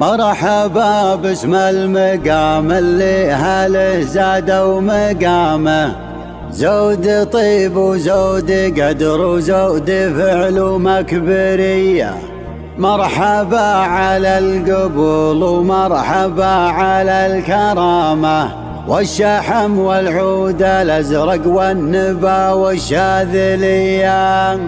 مرحبا باسم المقام اللي هاله زادوا مقامه، زود طيب وزود قدر وزود فعل ومكبرية. مرحبا على القبول ومرحبا على الكرامة، والشحم والعود الأزرق والنبا والشاذلية.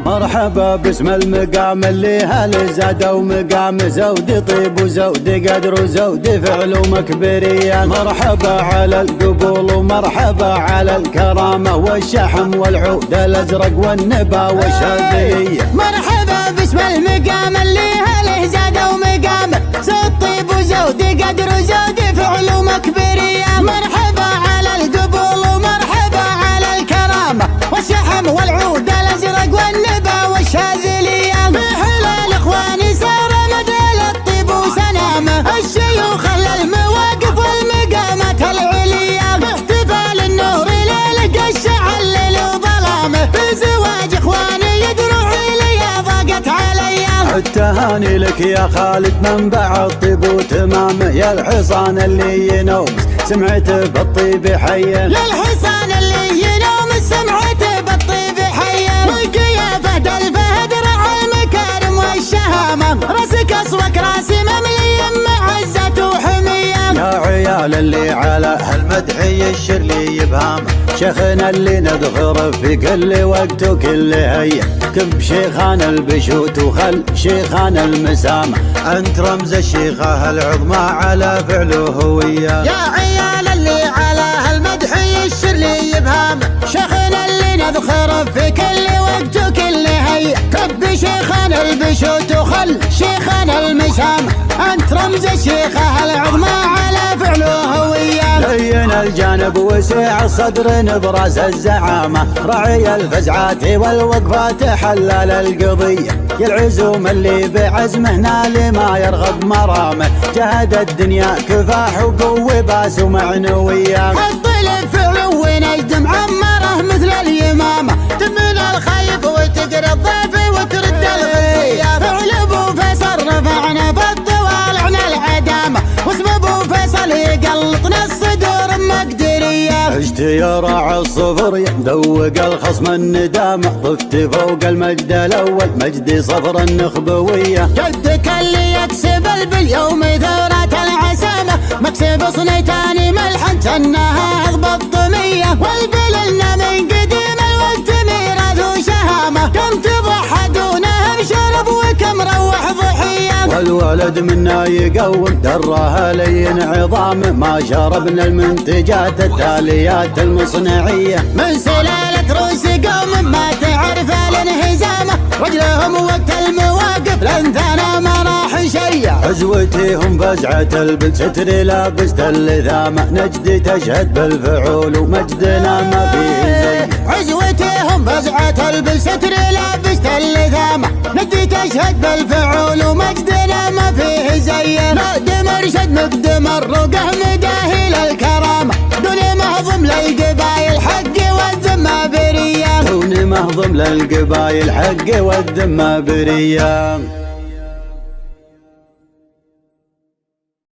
مرحبا باسم المقام اللي هل زادوا مقام، زود طيب وزود قدر وزود فعل ومكبرية. مرحبا على القبول ومرحبا على الكرامة، والشحم والعود الأزرق والنبا والشاذلية. مرحبا باسم المقام اللي هل زادوا مقام، زود طيب وزود قدر وزود فعل ومكبرية. مرحبا على القبول ومرحبا على الكرامة، والشحم والعود الأزرق والنبا والشاذلية. بحلال اخواني سار مدى الطيب وسلامة، الشيوخ المواقف والمقامات العليا. باحتفال النور ليلك الشعل ليل وظلامه، بزواج اخواني يدرع لي ضاقت عليا. التهاني لك يا خالد منبع الطيب وتمامه، يا الحصان اللي ينوم سمعته بالطيب حيه. يا الحصان اللي ينوم سمعته بالطيب حيه، والقيافه الفهد رعى المكارم والشهامه، راسك اصوك راسي مملي معزه وحميه. يا عيال اللي على هالمدحي الشرلي يبهامه، شيخنا اللي نذخر في كل وقت وكل هيه. كب شيخان البشوت وخل شيخان المسامه، انت رمز الشيخه العظمى على فعله هويه. يا عيال اللي على هالمدحي الشرلي يبهامه، شيخنا اللي نذخر في كل وقت وكل هيه. كب شيخان البشوت وخل شيخان المسامه، انت رمز الشيخه العظمى على فعله هويه. لين الجانب وسع الصدر نبرز الزعامه، رعي الفزعات والوقفات حلال القضيه. يا العزوم اللي بعزمه نال ما يرغب مرامه، جهد الدنيا كفاح وقوه باس ومعنويه. حط الفعل ونجد معمره مثل اليمامه، تمن الخيب وتقري الضيف وترد الغيه. فعل ابو فيصل رفعنا بالطوال عن العدامه، واسم ابو فيصل يقلطنا الصدور مقدريه. عشت يا راعي الصفر يدوق الخصم الندامه، ضفت فوق المجد الاول مجدي صفر النخبويه. جدك اللي يكسب باليوم ثورة العسامة، مكسب صنيتان ملحا تنها اضبط طمية. والبللنا من قديم الوقت ميراث وشهامة، كم تضحدونها بشرب وكم روح ضحية. والولد منا يقوم دراها لين عظامه، ما شربنا المنتجات التاليات المصنعية. من سلالة روس قوم ما تعرف الانهزامة، رجلهم وقت المواقف لانثانا ما راح شيع. عزوتهم فزعة البلستر لابست اللثامة، نجدي تشهد بالفعول ومجدنا ما فيه زي. عزوتهم فزعة البلستر لابست اللثامة، نجدي تشهد بالفعول ومجدنا ما فيه زي. مقدم ارشد مقدم الرقه مداهي للكرامة، دون مهضم للقبايل حق والذمة برية. دون مهضم للقبايل حق والذمة برية.